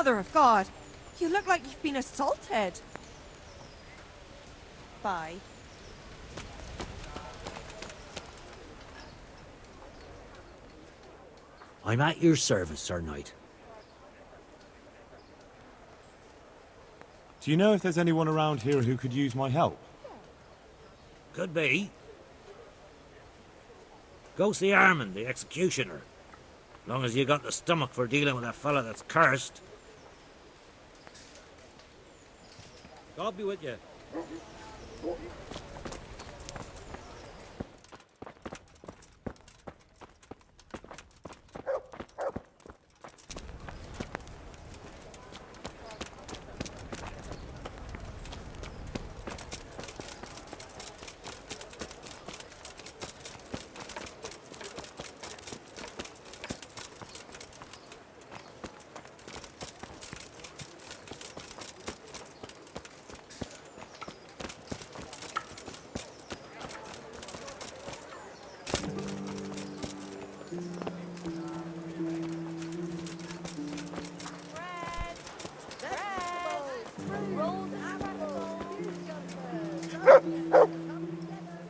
Mother of God! You look like you've been assaulted. Bye. I'm at your service, Sir Knight. Do you know if there's anyone around here who could use my help? Could be. Go see Armand, the executioner. Long as you got the stomach for dealing with a fella that's cursed. God be with you.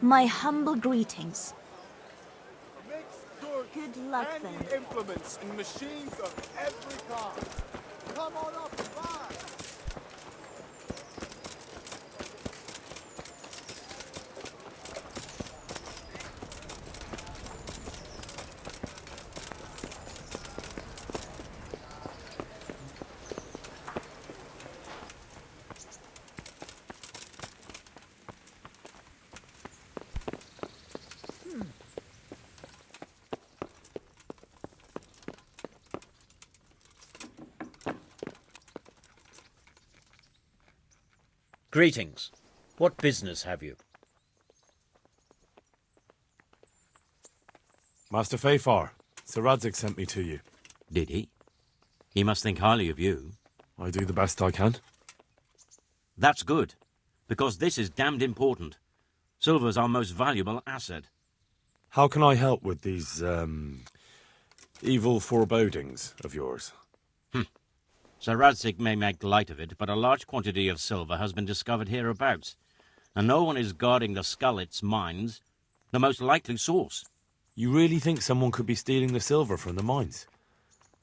My humble greetings. Good luck then. Implements and machines of every kind. Come on up and buy. Greetings. What business have you? Master Fafar, Sir Radzig sent me to you. Did he? He must think highly of you. I do the best I can. That's good, because this is damned important. Silver's our most valuable asset. How can I help with these, evil forebodings of yours? Sir Radzig may make light of it, but a large quantity of silver has been discovered hereabouts, and no one is guarding the Skalitz mines, the most likely source. You really think someone could be stealing the silver from the mines?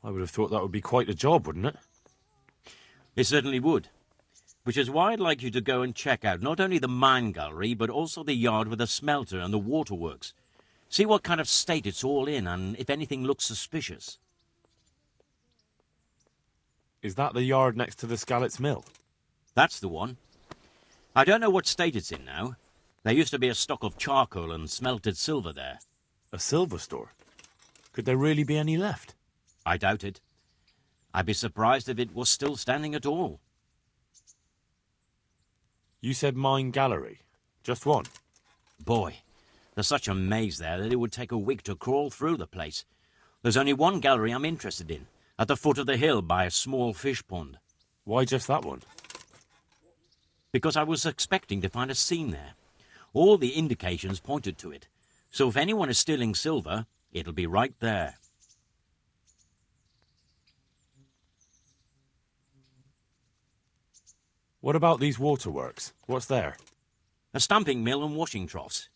I would have thought that would be quite a job, wouldn't it? It certainly would, which is why I'd like you to go and check out not only the mine gallery, but also the yard with the smelter and the waterworks. See what kind of state it's all in, and if anything looks suspicious. Is that the yard next to the Skalitz mill? That's the one. I don't know what state it's in now. There used to be a stock of charcoal and smelted silver there. A silver store? Could there really be any left? I doubt it. I'd be surprised if it was still standing at all. You said mine gallery. Just one? Boy, there's such a maze there that it would take a week to crawl through the place. There's only one gallery I'm interested in, at the foot of the hill by a small fish pond. Why just that one? Because I was expecting to find a scene there. All the indications pointed to it. So if anyone is stealing silver, it'll be right there. What about these waterworks? What's there? A stamping mill and washing troughs.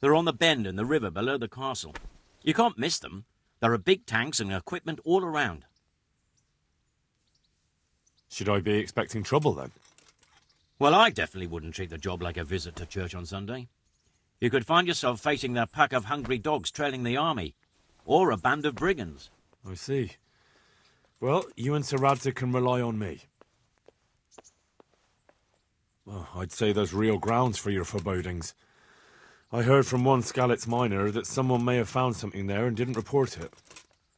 They're on the bend in the river below the castle. You can't miss them. There are big tanks and equipment all around. Should I be expecting trouble then? Well, I definitely wouldn't treat the job like a visit to church on Sunday. You could find yourself facing a pack of hungry dogs trailing the army, or a band of brigands. I see. Well, you and Sir Radzig can rely on me. Well, I'd say there's real grounds for your forebodings. I heard from one Skalitz miner that someone may have found something there and didn't report it.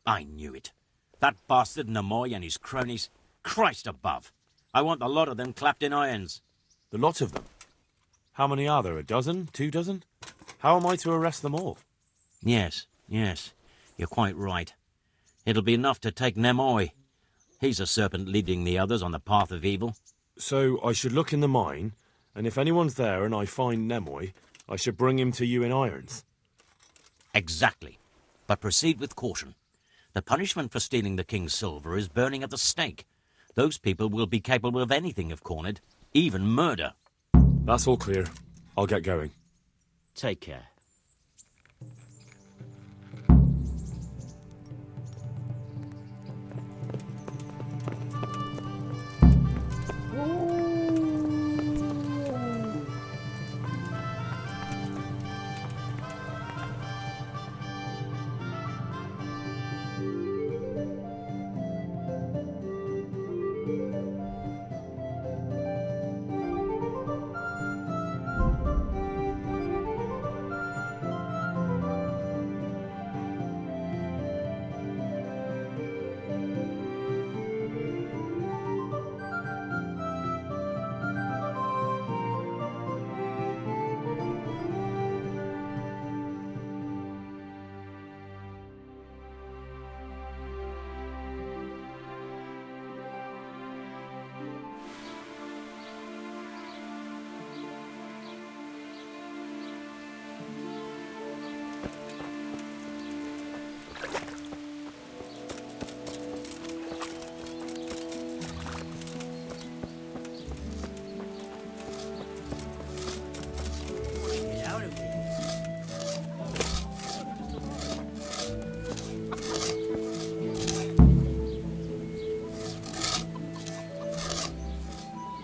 I knew it. That bastard Nemoy and his cronies. Christ above. I want the lot of them clapped in irons. The lot of them? How many are there? A dozen? 2 dozen? How am I to arrest them all? Yes. You're quite right. It'll be enough to take Nemoy. He's a serpent leading the others on the path of evil. So I should look in the mine, and if anyone's there and I find Nemoy, I should bring him to you in irons. Exactly. But proceed with caution. The punishment for stealing the king's silver is burning at the stake. Those people will be capable of anything if cornered, even murder. That's all clear. I'll get going. Take care.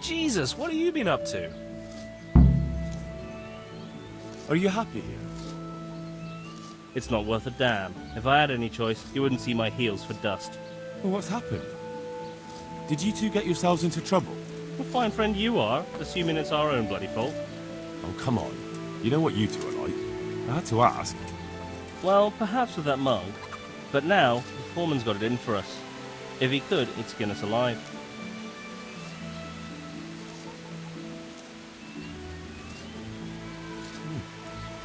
Jesus, what have you been up to? Are you happy here? It's not worth a damn. If I had any choice, you wouldn't see my heels for dust. Well, what's happened? Did you two get yourselves into trouble? A fine friend you are, assuming it's our own bloody fault. Oh, come on. You know what you two are like. I had to ask. Well, perhaps with that mug. But now, the foreman's got it in for us. If he could, he'd skin us alive.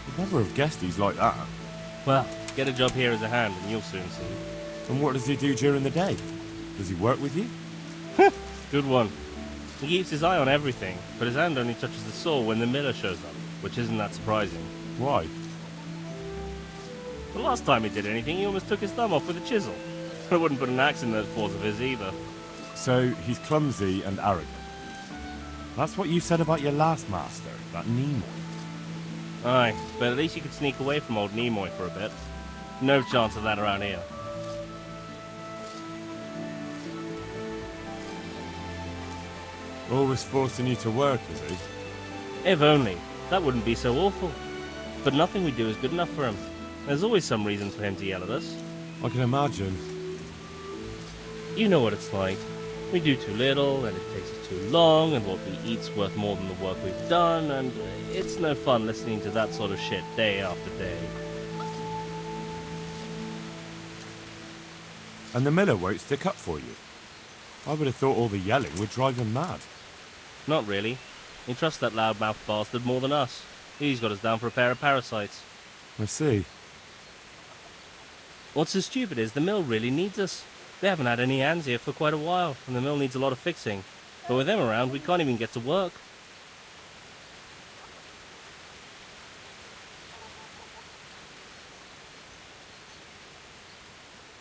I'd never have guessed he's like that. Well, get a job here as a hand and you'll soon see. And what does he do during the day? Does he work with you? Good one. He keeps his eye on everything, but his hand only touches the saw when the miller shows up, which isn't that surprising. Why? The last time he did anything, he almost took his thumb off with a chisel. I wouldn't put an axe in those paws of his either. So, he's clumsy and arrogant. That's what you said about your last master, that Nemo. Aye, but at least you could sneak away from old Nimoy for a bit. No chance of that around here. Always forcing you to work, is he? If only. That wouldn't be so awful. But nothing we do is good enough for him. There's always some reason for him to yell at us. I can imagine. You know what it's like. We do too little, and it takes us too long, and what we eat's worth more than the work we've done, and it's no fun listening to that sort of shit day after day. And the miller won't stick up for you. I would have thought all the yelling would drive him mad. Not really. He trusts that loudmouth bastard more than us. He's got us down for a pair of parasites. I see. What's so stupid is the mill really needs us. They haven't had any hands here for quite a while, and the mill needs a lot of fixing. But with them around, we can't even get to work.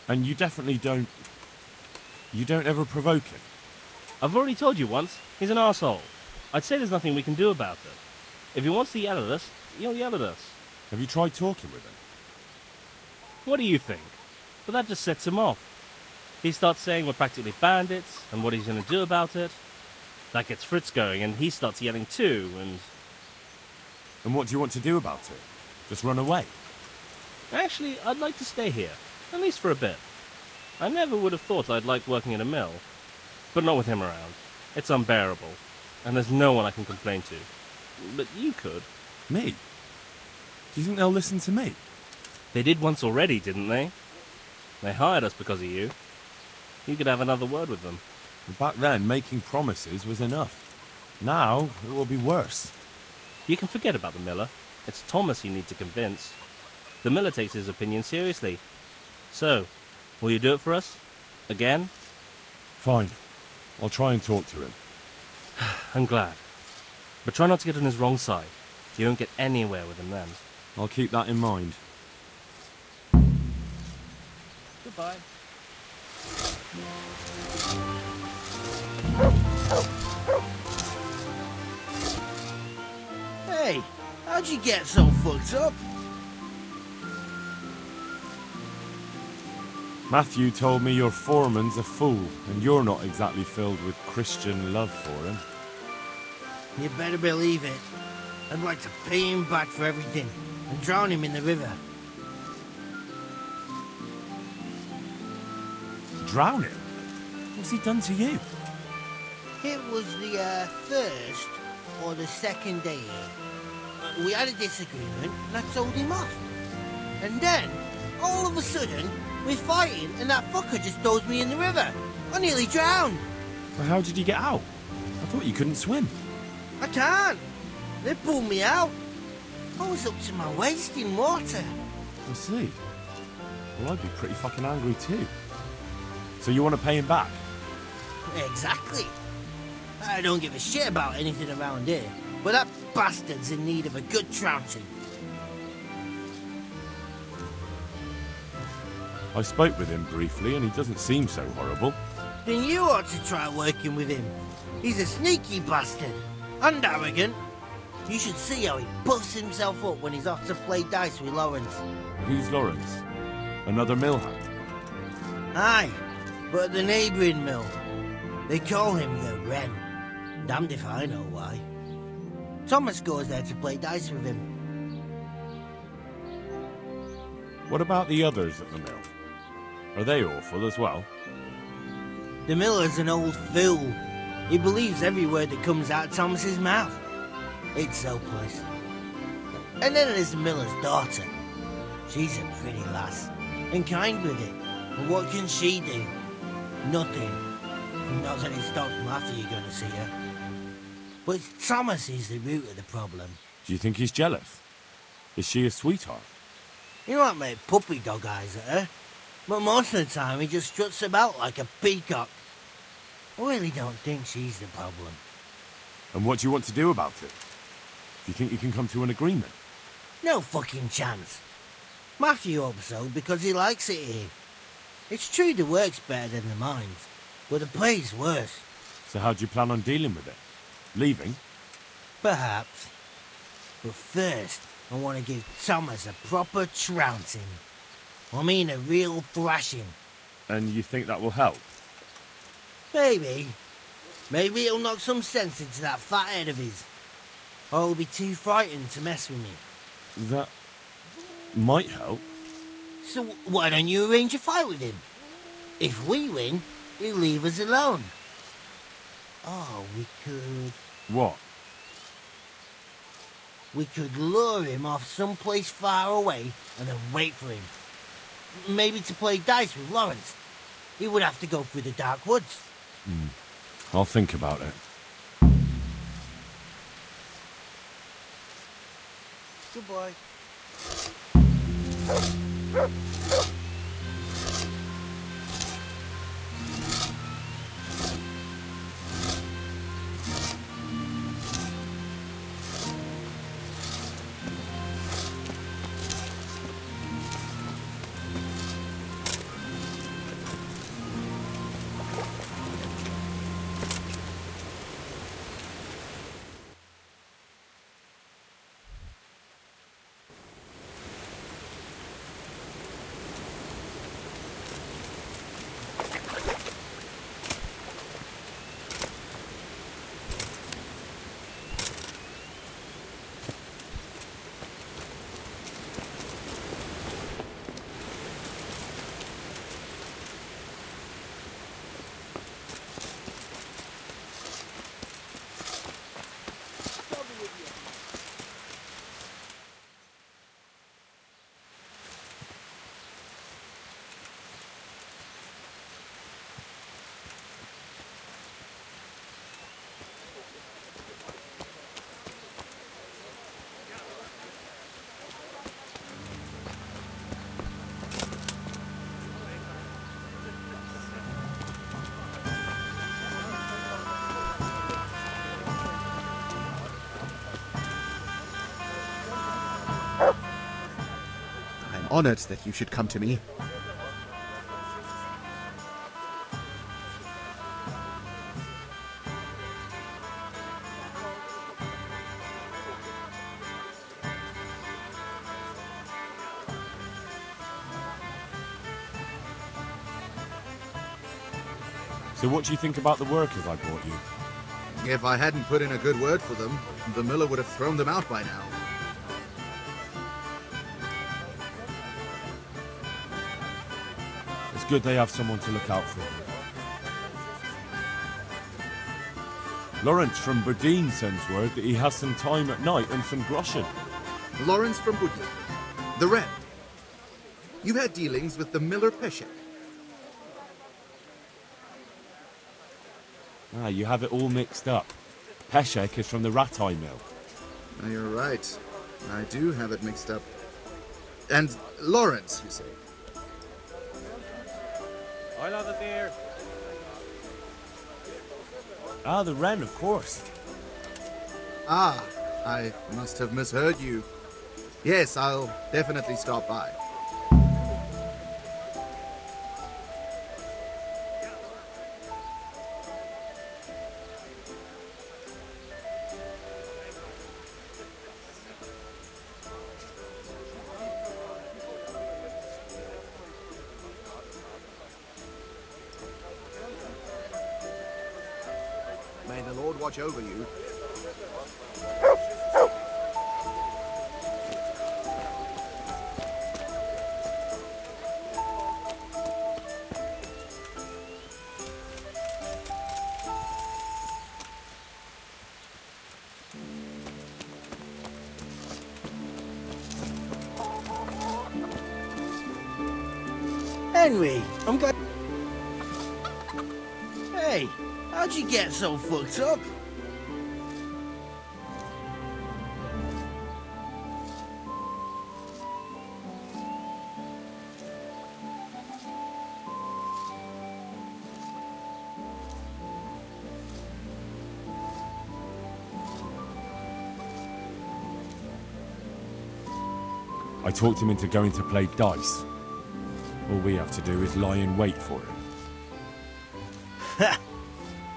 And you definitely don't... You don't ever provoke him? I've already told you once, he's an arsehole. I'd say there's nothing we can do about it. If he wants to yell at us, he'll yell at us. Have you tried talking with him? What do you think? But that just sets him off. He starts saying we're practically bandits, and what he's going to do about it. That gets Fritz going, and he starts yelling too, and... And what do you want to do about it? Just run away? Actually, I'd like to stay here, at least for a bit. I never would have thought I'd like working in a mill, but not with him around. It's unbearable, and there's no one I can complain to. But you could. Me? Do you think they'll listen to me? They did once already, didn't they? They hired us because of you. You could have another word with them. Back then, making promises was enough. Now, it will be worse. You can forget about the miller. It's Thomas you need to convince. The miller takes his opinion seriously. So, will you do it for us? Again? Fine. I'll try and talk to him. I'm glad. But try not to get on his wrong side. You won't get anywhere with him then. I'll keep that in mind. Goodbye. Hey, how'd you get so fucked up? Matthew told me your foreman's a fool, and you're not exactly filled with Christian love for him. You better believe it. I'd like to pay him back for everything and drown him in the river. Drown him? What's he done to you? It was the first or the second day. We had a disagreement and I told him off. And then, all of a sudden, we're fighting and that fucker just throws me in the river. I nearly drowned. Well, how did you get out? I thought you couldn't swim. I can't. They pulled me out. I was up to my waist in water. I see. Well, I'd be pretty fucking angry too. So you want to pay him back? Exactly. I don't give a shit about anything around here, but that bastard's in need of a good trouncing. I spoke with him briefly and he doesn't seem so horrible. Then you ought to try working with him. He's a sneaky bastard and arrogant. You should see how he puffs himself up when he's off to play dice with Lawrence. Who's Lawrence? Another mill hand? Aye, but at the neighbouring mill. They call him the Wren. Damned if I know why. Thomas goes there to play dice with him. What about the others at the mill? Are they awful as well? The miller's an old fool. He believes every word that comes out of Thomas's mouth. It's hopeless. And then there's the miller's daughter. She's a pretty lass, and kind with it. But what can she do? Nothing. Not that it stops Matthew going to see her. But Thomas is the root of the problem. Do you think he's jealous? Is she a sweetheart? He might make puppy dog eyes at her, but most of the time he just struts about like a peacock. I really don't think she's the problem. And what do you want to do about it? Do you think you can come to an agreement? No fucking chance. Matthew hopes so because he likes it here. It's true the work's better than the mines, but the play's worse. So how do you plan on dealing with it? Leaving? Perhaps. But first, I want to give Thomas a proper trouncing. I mean a real thrashing. And you think that will help? Maybe. Maybe it'll knock some sense into that fat head of his. Or he'll be too frightened to mess with me. That might help. So why don't you arrange a fight with him? If we win, he'll leave us alone. Oh, we could... What? We could lure him off someplace far away and then wait for him. Maybe to play dice with Lawrence. He would have to go through the dark woods. I'll think about it. Goodbye. Honored that you should come to me. So what do you think about the workers I brought you? If I hadn't put in a good word for them, the miller would have thrown them out by now. It's good they have someone to look out for them. Lawrence from Bodine sends word that he has some time at night and some groschen. Lawrence from Budley. The Red. You've had dealings with the miller Peshek. Ah, you have it all mixed up. Peshek is from the Ratai mill. Oh, you're right. I do have it mixed up. And Lawrence, you say? I love a beer. Ah, the Wren, of course. Ah, I must have misheard you. Yes, I'll definitely stop by. May the Lord watch over you. Henry, I'm going. Hey, how'd you get so fucked up? I talked him into going to play dice. All we have to do is lie in wait for him.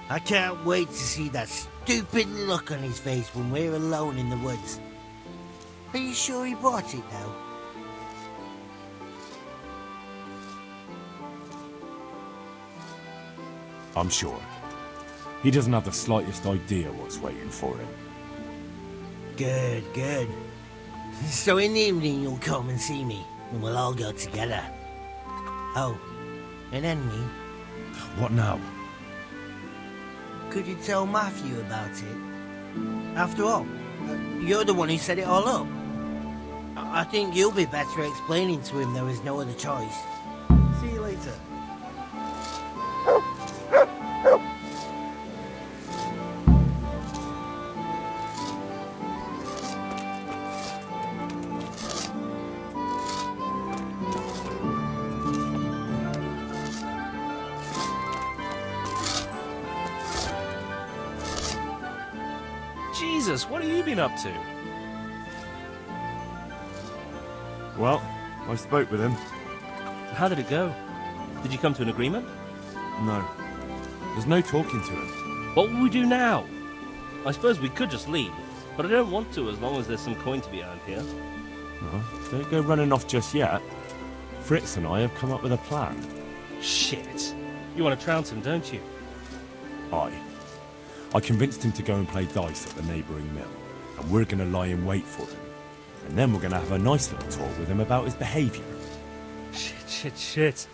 I can't wait to see that stupid look on his face when we're alone in the woods. Are you sure he bought it, though? I'm sure. He doesn't have the slightest idea what's waiting for him. Good, good. So in the evening you'll come and see me, and we'll all go together. Oh, and Henry, What now? could you tell Matthew about it? After all, you're the one who set it all up. I think you'll be better explaining to him there is no other choice. See you later. Jesus, what have you been up to? Well, I spoke with him. How did it go? Did you come to an agreement? No. There's no talking to him. What will we do now? I suppose we could just leave, but I don't want to as long as there's some coin to be earned here. No, don't go running off just yet. Fritz and I have come up with a plan. Shit. You want to trounce him, don't you? I convinced him to go and play dice at the neighbouring mill, and we're going to lie in wait for him. And then we're going to have a nice little talk with him about his behaviour. Shit.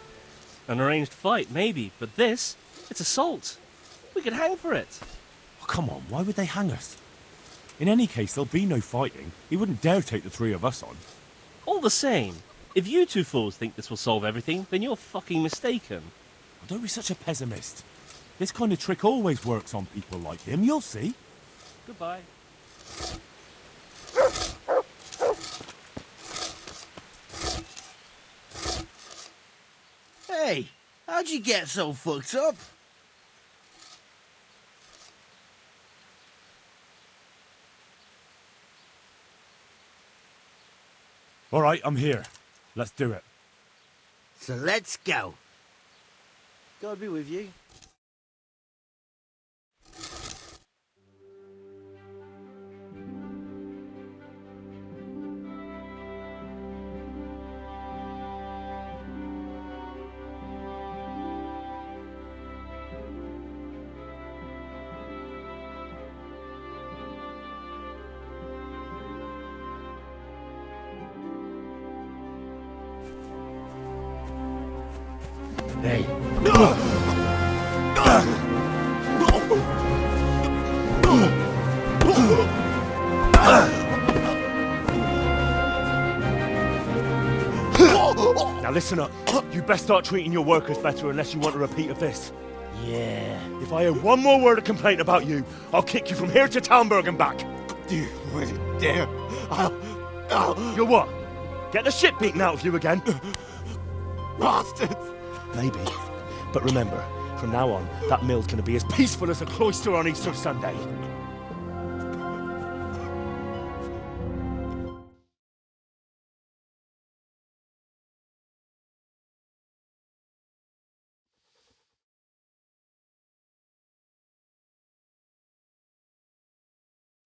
An arranged fight, maybe, but this, it's assault. We could hang for it. Oh, come on, why would they hang us? In any case, there'll be no fighting. He wouldn't dare take the three of us on. All the same, if you two fools think this will solve everything, then you're fucking mistaken. Oh, don't be such a pessimist. This kind of trick always works on people like him, you'll see. Goodbye. Hey, how'd you get so fucked up? All right, I'm here. Let's do it. So let's go. God be with you. Now listen up. You best start treating your workers better unless you want a repeat of this. Yeah. If I hear one more word of complaint about you, I'll kick you from here to Talmberg and back. You wouldn't dare. I'll... You'll what? Get the shit beaten out of you again? Bastards! Maybe. But remember, from now on, that mill's gonna be as peaceful as a cloister on Easter Sunday.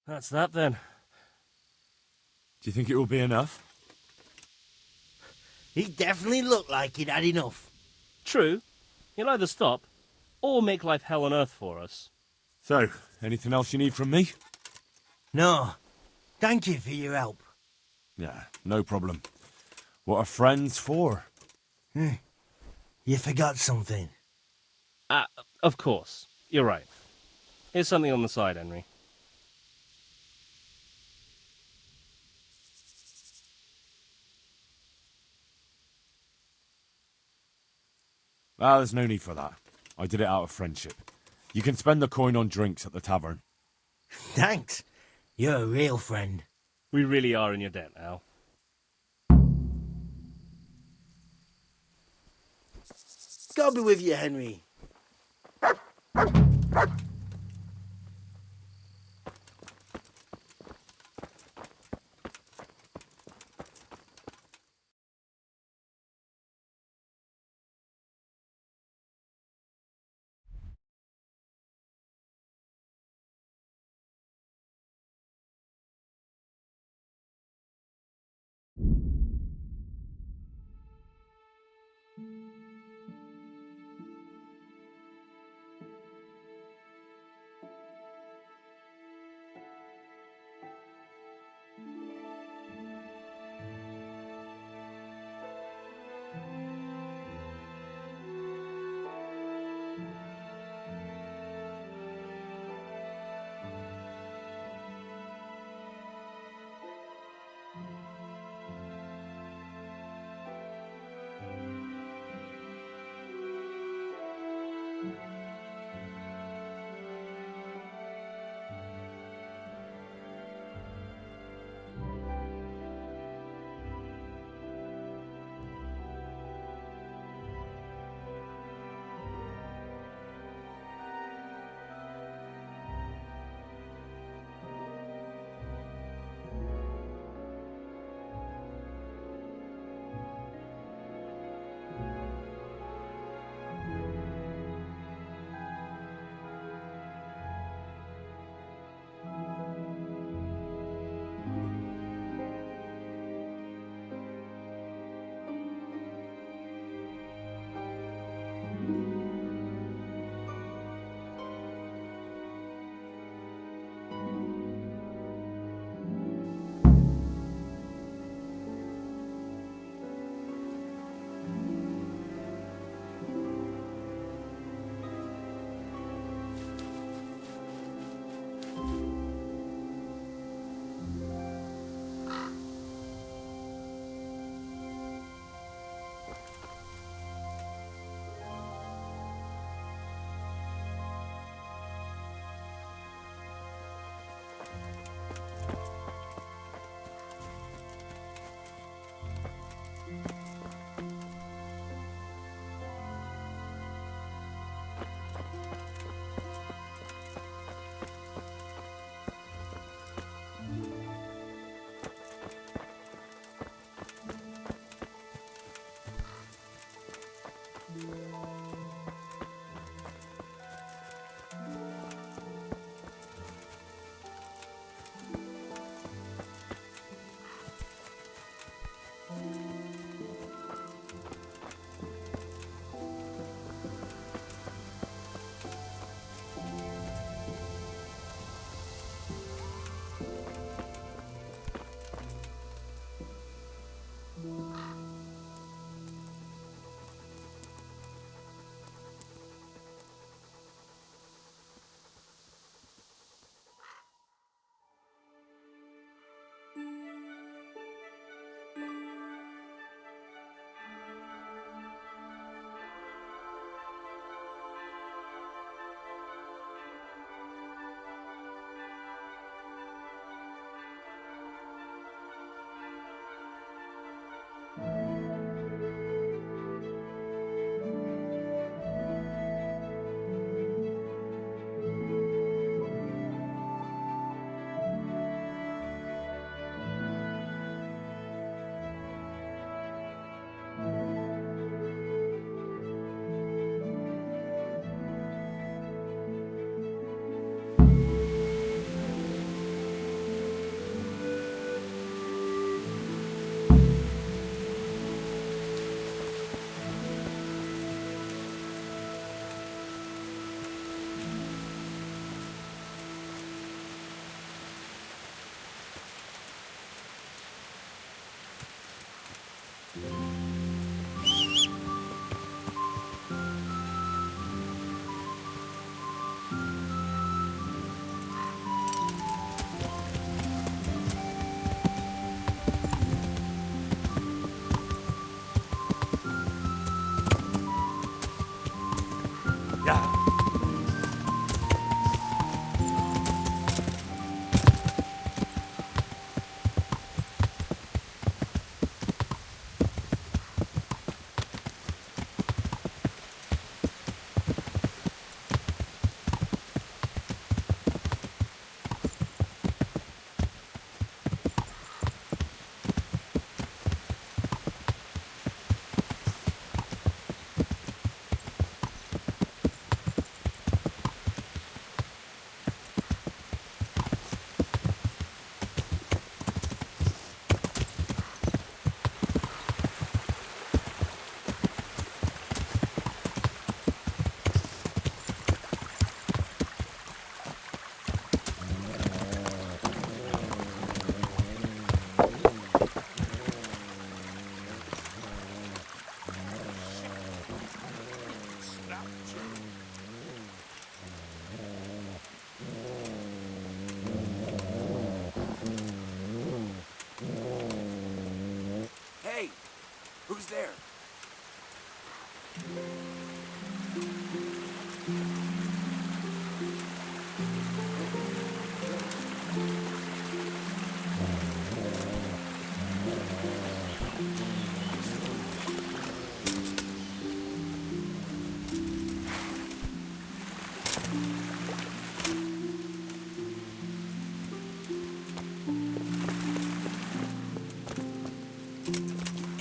That's that then. Do you think it will be enough? He definitely looked like he'd had enough. True. He'll either stop, or make life hell on earth for us. So, anything else you need from me? No. Thank you for your help. Yeah, no problem. What are friends for? You forgot something. Of course. You're right. Here's something on the side, Henry. Ah, there's no need for that. I did it out of friendship. You can spend the coin on drinks at the tavern. Thanks. You're a real friend. We really are in your debt now. God be with you, Henry.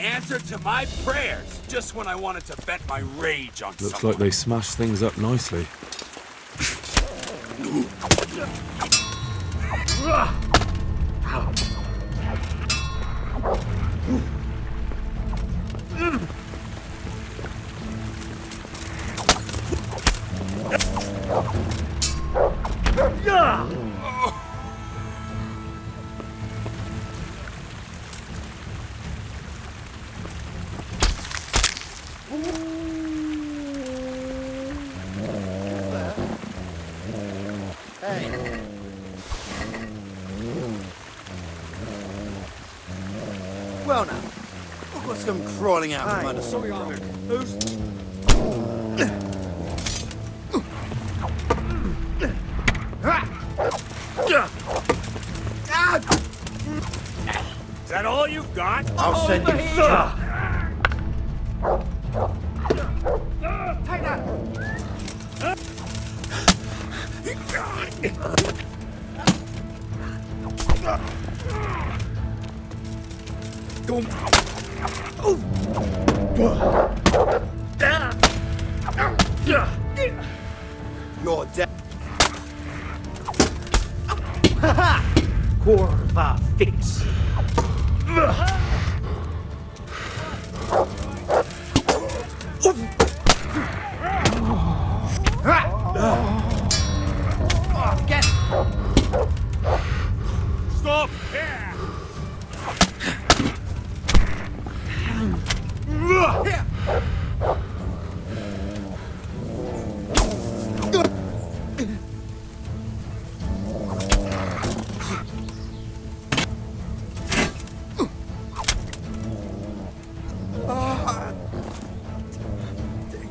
answer to my prayers just when I wanted to vent my rage on Looks someone. like they smashed things up nicely. Well now, look what's come crawling out from under some rock. Who's... Is that all you've got? I'll send you... Take that! You're dead. Corva fix. Get... Stop!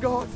God.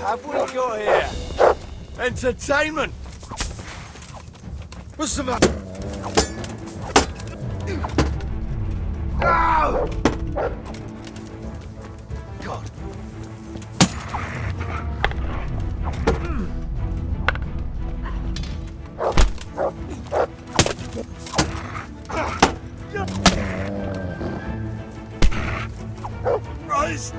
Have we got here? Entertainment! What's the matter? No! God. boys!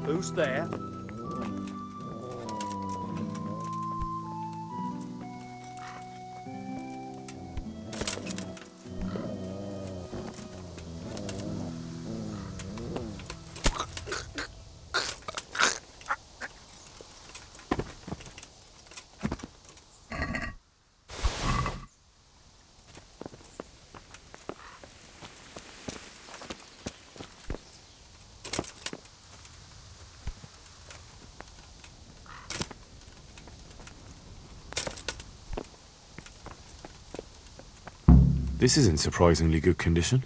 Who's there? This is in surprisingly good condition.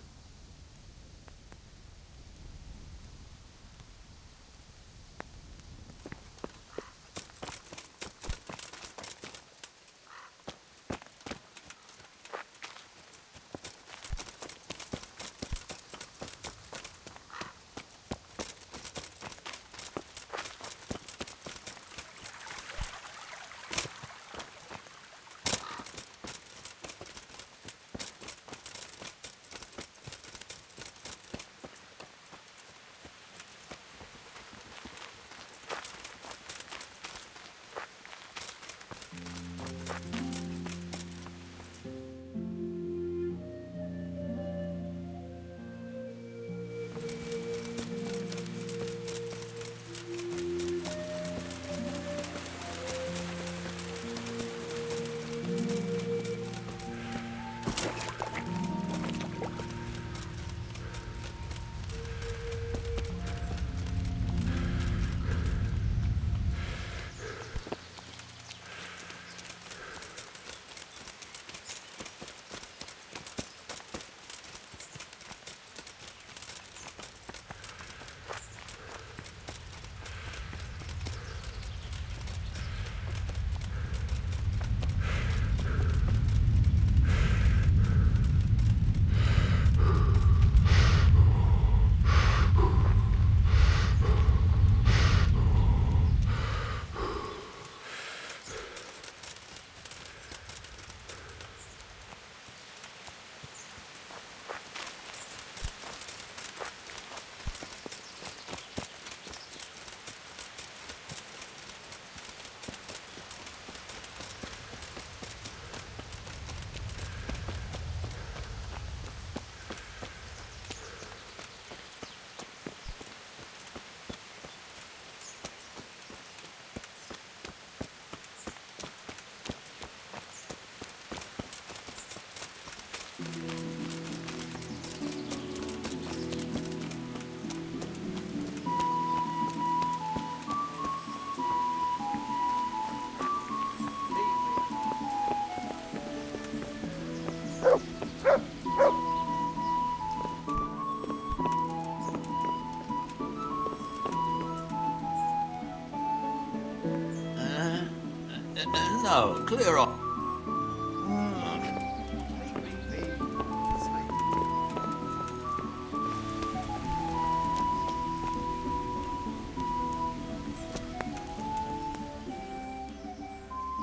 No, clear off.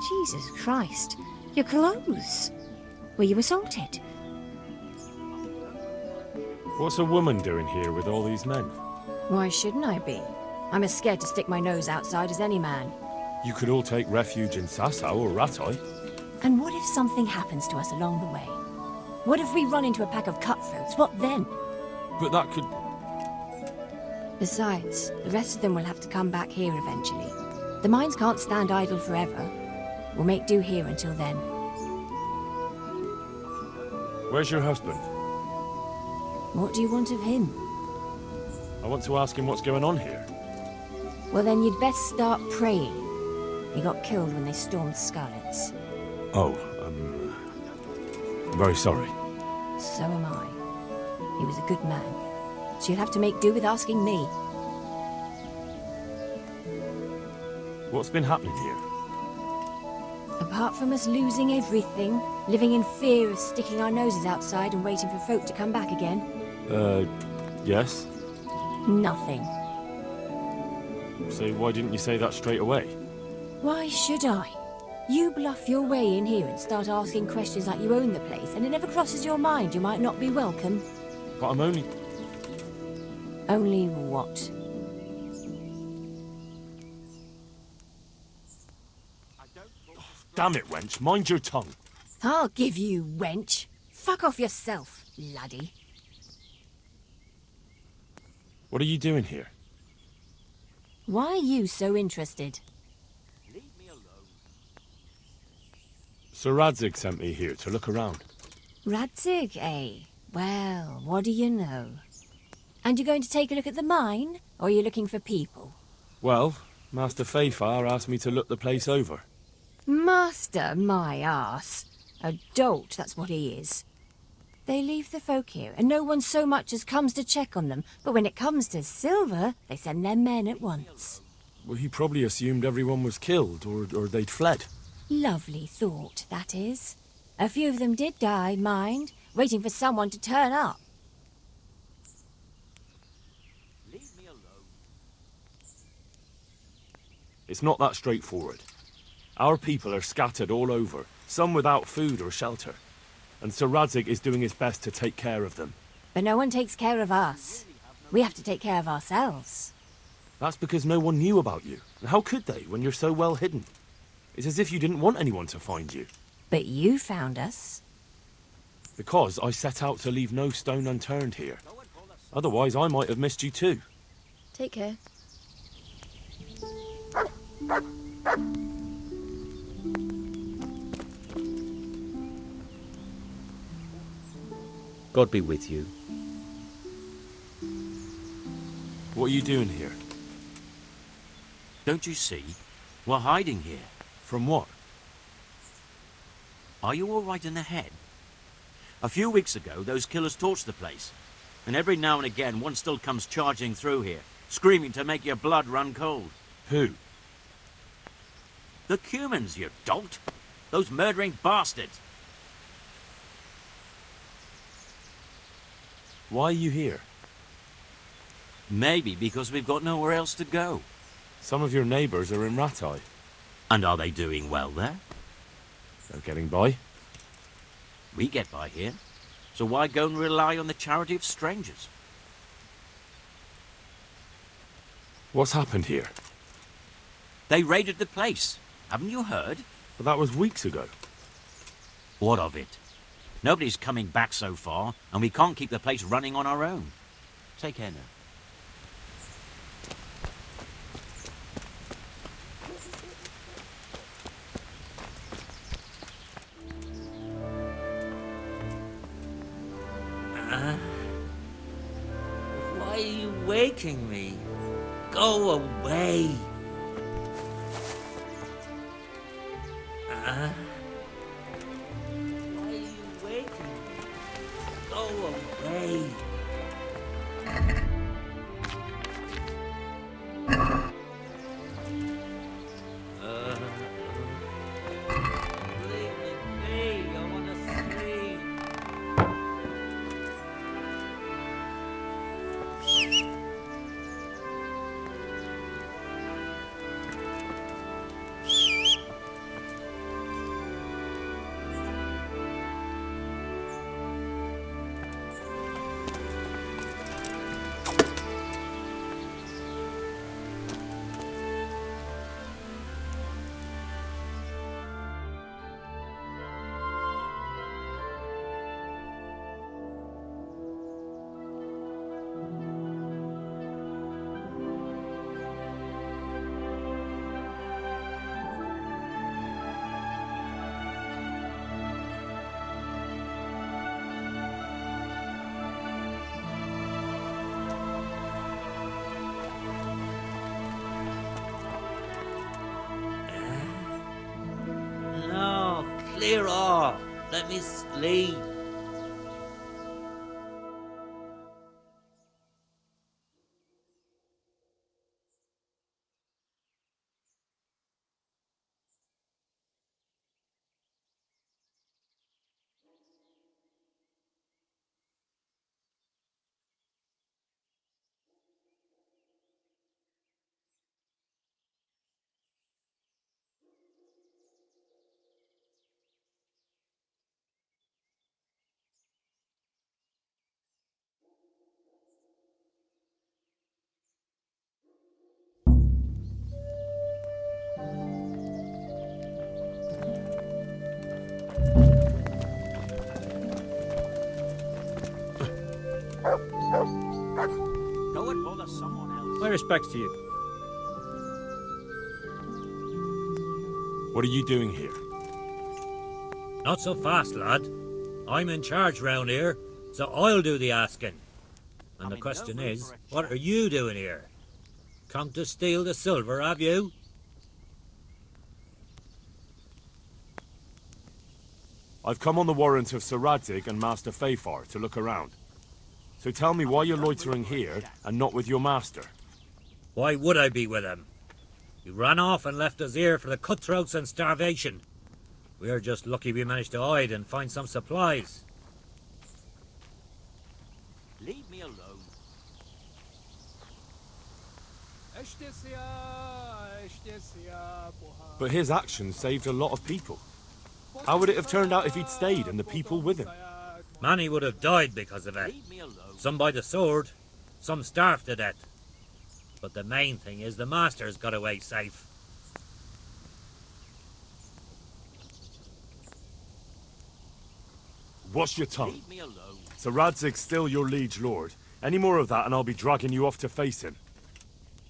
Jesus Christ, your clothes. Were you assaulted? What's a woman doing here with all these men? Why shouldn't I be? I'm as scared to stick my nose outside as any man. You could all take refuge in Sasau or Rattay. And what if something happens to us along the way? What if we run into a pack of cutthroats? What then? But that could... Besides, the rest of them will have to come back here eventually. The mines can't stand idle forever. We'll make do here until then. Where's your husband? What do you want of him? I want to ask him what's going on here. Well then you'd best start praying. He got killed when they stormed Skalitz. Oh, I'm very sorry. So am I. He was a good man. So you'll have to make do with asking me. What's been happening here? Apart from us losing everything, living in fear of sticking our noses outside and waiting for folk to come back again. Yes? Nothing. So why didn't you say that straight away? Why should I? You bluff your way in here and start asking questions like you own the place, and it never crosses your mind you might not be welcome. But I'm only... Only what? Damn it, wench. Mind your tongue. I'll give you, wench. Fuck off yourself, laddie. What are you doing here? Why are you so interested? Sir Radzig sent me here to look around. Radzig, eh? Well, what do you know? And you're going to take a look at the mine? Or are you looking for people? Well, Master Fayfar asked me to look the place over. Master, my arse. A dolt, that's what he is. They leave the folk here, and no one so much as comes to check on them. But when it comes to silver, they send their men at once. Well, he probably assumed everyone was killed, or they'd fled. Lovely thought, that is. A few of them did die, mind, waiting for someone to turn up. Leave me alone. It's not that straightforward. Our people are scattered all over, some without food or shelter. And Sir Radzig is doing his best to take care of them. But no one takes care of us. We have to take care of ourselves. That's because no one knew about you. And how could they, when you're so well hidden? It's as if you didn't want anyone to find you. But you found us. Because I set out to leave no stone unturned here. Otherwise, I might have missed you too. Take care. God be with you. What are you doing here? Don't you see? We're hiding here. From what? Are you all right in the head? A few weeks ago, those killers torched the place. And every now and again, one still comes charging through here, screaming to make your blood run cold. Who? The Cumans, you dolt! Those murdering bastards! Why are you here? Maybe because we've got nowhere else to go. Some of your neighbours are in Rattay. And are they doing well there? They're getting by. We get by here. So why go and rely on the charity of strangers? What's happened here? They raided the place. Haven't you heard? But that was weeks ago. What of it? Nobody's coming back so far, and we can't keep the place running on our own. Take care now. Why are you waking me? Go away. Why are you waking me? Go away. Leave me be. I want to sleep. clear off. Let me sleep. Go and bother someone else. My respects to you. What are you doing here? Not so fast, lad. I'm in charge round here, so I'll do the asking. And the question is, what are you doing here? Come to steal the silver, have you? I've come on the warrant of Sir Radzig and Master Fafar to look around. So tell me why you're loitering here and not with your master. Why would I be with him? He ran off and left us here for the cutthroats and starvation. We're just lucky we managed to hide and find some supplies. Leave me alone. But his actions saved a lot of people. How would it have turned out if he'd stayed and the people with him? Many would have died because of it. Some by the sword, some starved to death. But the main thing is the master's got away safe. Watch your tongue. Leave me alone. Sir Radzig's still your liege lord. Any more of that and I'll be dragging you off to face him.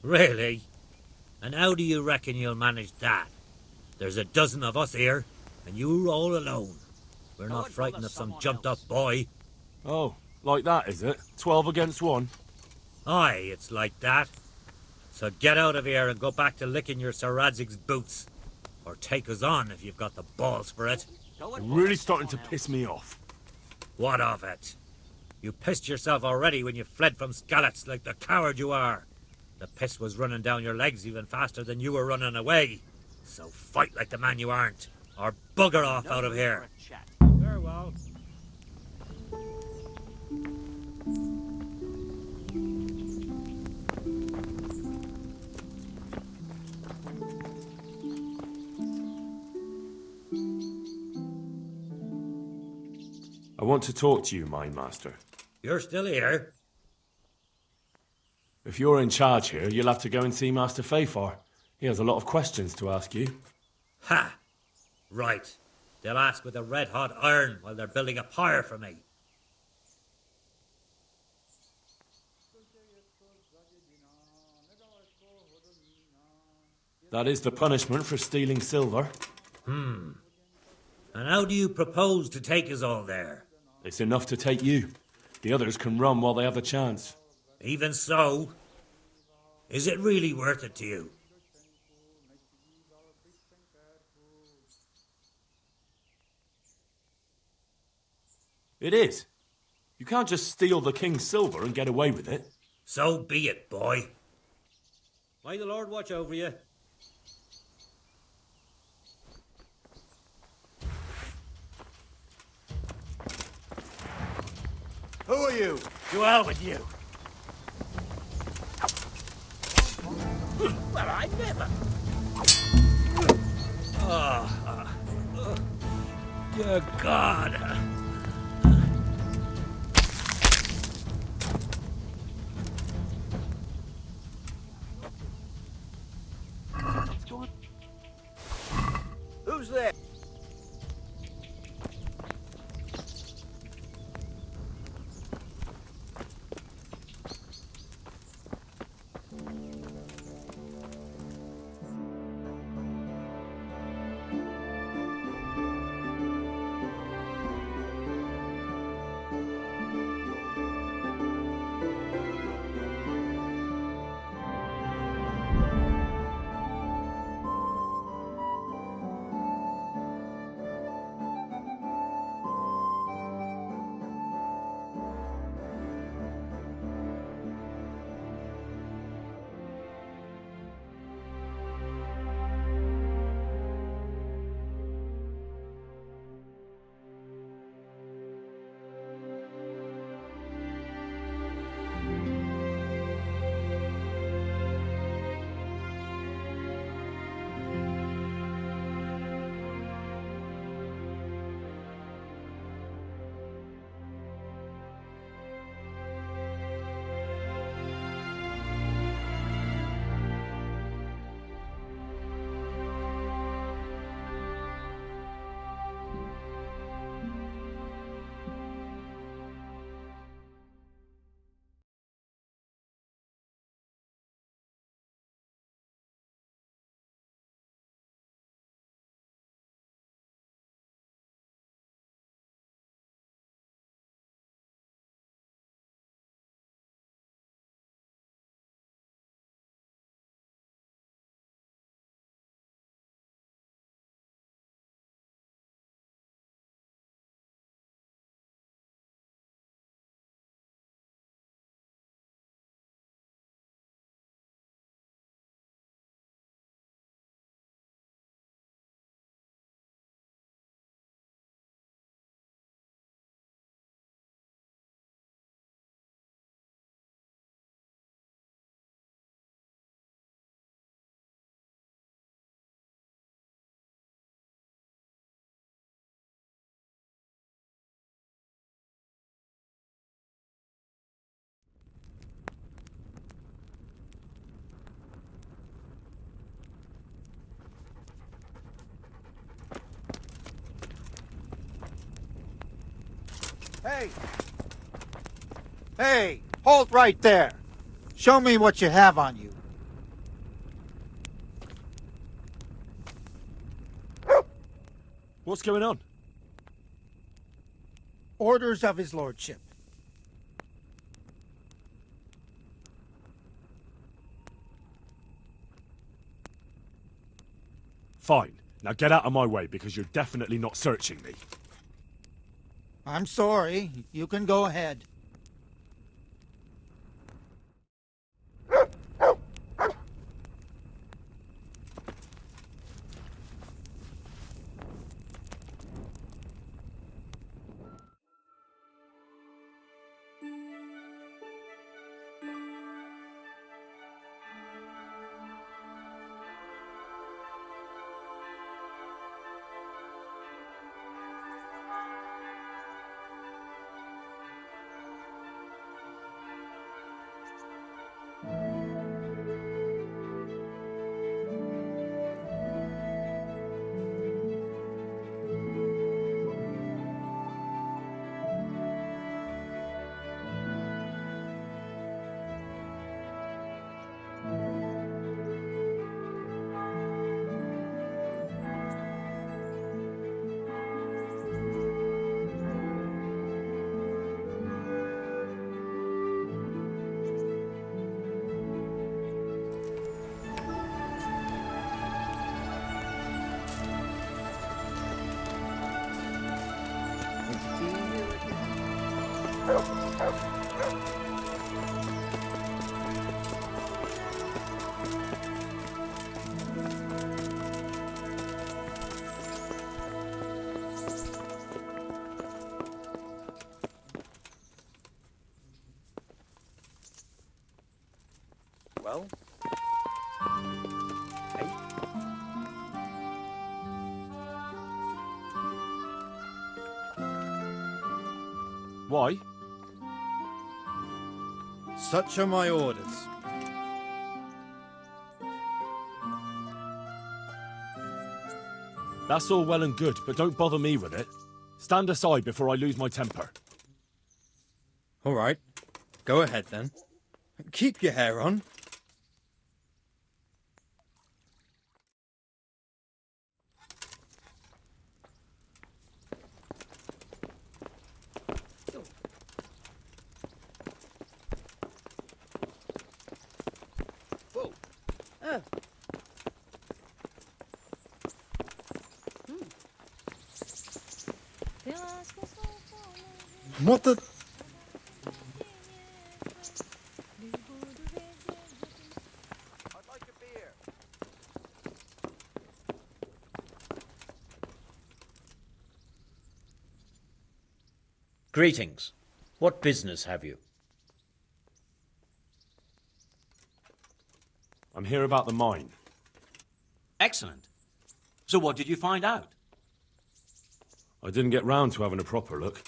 Really? And how do you reckon you'll manage that? There's a dozen of us here, and you're all alone. We're not frightened of some jumped-up boy. Oh, like that, is it? 12 against 1? Aye, it's like that. So get out of here and go back to licking your Sir Radzig's boots. Or take us on if you've got the balls for it. You're really starting to piss me off. What of it? You pissed yourself already when you fled from Skalitz like the coward you are. The piss was running down your legs even faster than you were running away. So fight like the man you aren't, or bugger off out of here. Very well. I want to talk to you, mine master. You're still here? If you're in charge here, you'll have to go and see Master Fafar. He has a lot of questions to ask you. Ha! Right. They'll ask with a red-hot iron while they're building a pyre for me. That is the punishment for stealing silver. And how do you propose to take us all there? It's enough to take you. The others can run while they have the chance. Even so, is it really worth it to you? It is. You can't just steal the king's silver and get away with it. So be it, boy. May the Lord watch over you. Who are you? To hell with you. Well, I never. Dear God. Who's there? Hey! Hey! Halt right there! Show me what you have on you. What's going on? Orders of his lordship. Fine. Now get out of my way, because you're definitely not searching me. I'm sorry. You can go ahead. Well? Why? Such are my orders. That's all well and good, but don't bother me with it. Stand aside before I lose my temper. All right. Go ahead, then. Keep your hair on. Whoa. What the... I'd like a beer. Greetings. What business have you? I'm here about the mine. Excellent. So what did you find out? I didn't get round to having a proper look.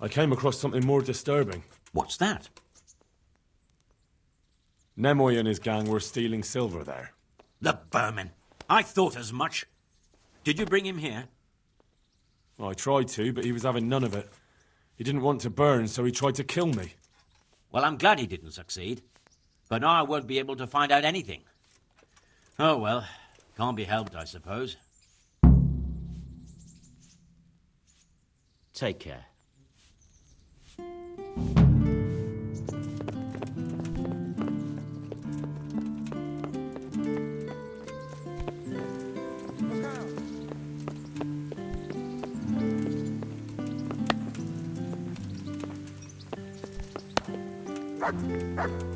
I came across something more disturbing. What's that? Nemoy and his gang were stealing silver there. The vermin. I thought as much. Did you bring him here? I tried to, but he was having none of it. He didn't want to burn, so he tried to kill me. Well, I'm glad he didn't succeed. But now I won't be able to find out anything. Oh, well. Can't be helped, I suppose. Take care. Look out.